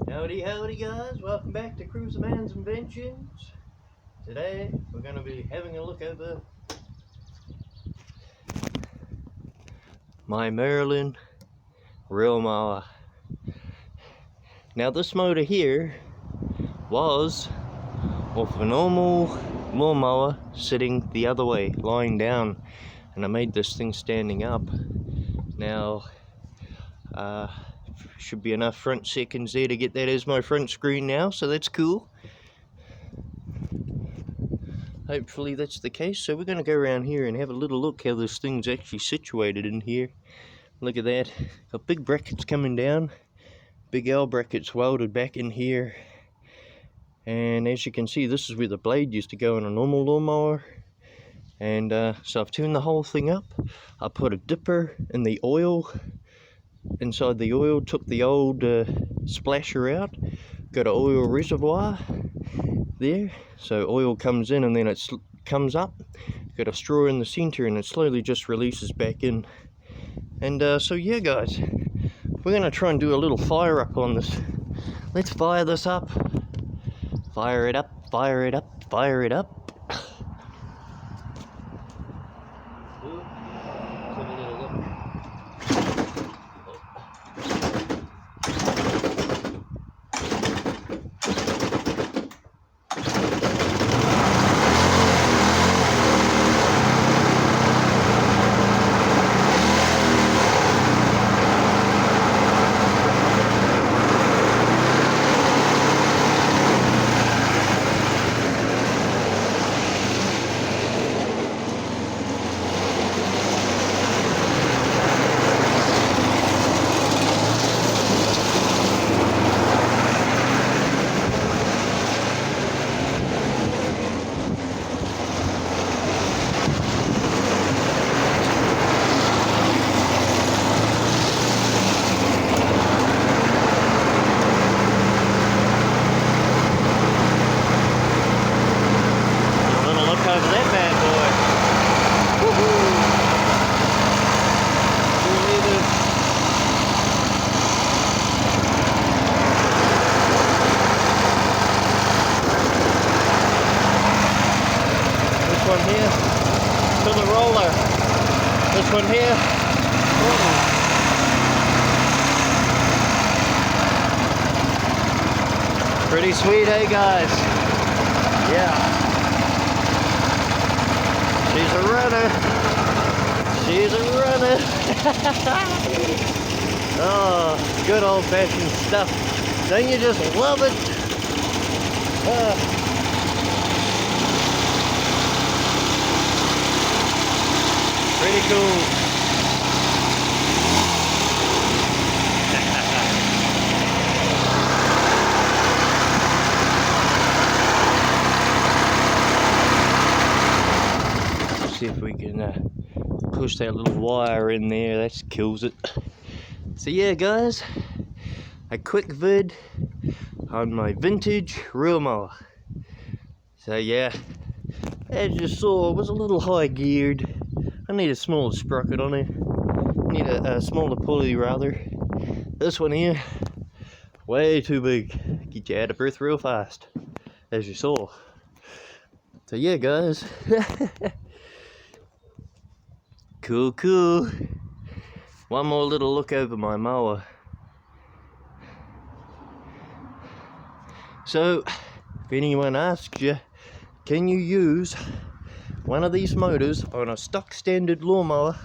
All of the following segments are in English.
Howdy, howdy guys, welcome back to Cruzermans Inventions. Today we're going to be having a look over my Maryland reel mower. Now this motor here was off a normal lawnmower sitting the other way, lying down, and I made this thing standing up. Now should be enough front seconds there to get that as my front screen now, so that's cool. Hopefully that's the case. So we're going to go around here and have a little look how this thing's actually situated in here. Look at that, got big brackets coming down, big L brackets welded back in here, and as you can see, this is where the blade used to go in a normal lawnmower. And so I've tuned the whole thing up. I put a dipper in the oil, inside the oil, took the old splasher out, got an oil reservoir there, so oil comes in and then it comes up, got a straw in the center and it slowly just releases back in. And so yeah guys, we're going to try and do a little fire up on this. Let's fire this up. Fire it up, fire it up, fire it up. One here to the roller. This one here. Pretty sweet, eh guys? Yeah. She's a runner. She's a runner. Oh, good old-fashioned stuff. Don't you just love it? Pretty cool. See if we can push that little wire in there. That kills it. So yeah guys, a quick vid on my vintage reel mower. So yeah, as you saw, it was a little high geared. I need a smaller sprocket on it. I need a smaller pulley rather. This one here, way too big. Get you out of breath real fast, as you saw. So yeah guys. Cool. One more little look over my mower. So, if anyone asks you, can you use one of these motors on a stock standard lawnmower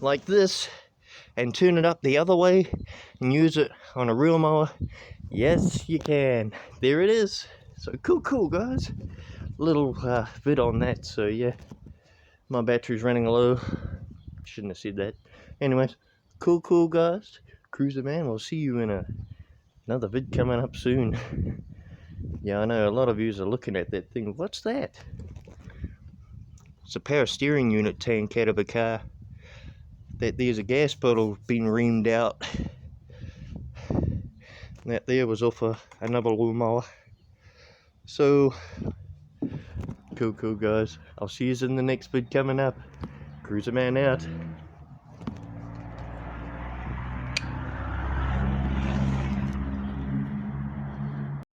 like this and turn it up the other way and use it on a reel mower? Yes you can. There it is. So cool guys, little vid on that. So yeah, my battery's running low, shouldn't have said that. Anyways, cool guys, Cruiser Man, we'll see you in another vid coming up soon. Yeah, I know a lot of yous are looking at that thing. What's that? It's a power steering unit tank out of a car. There's a gas bottle being reamed out. That there was off another lawnmower. So, cool guys. I'll see you in the next vid coming up. Cruiser Man out.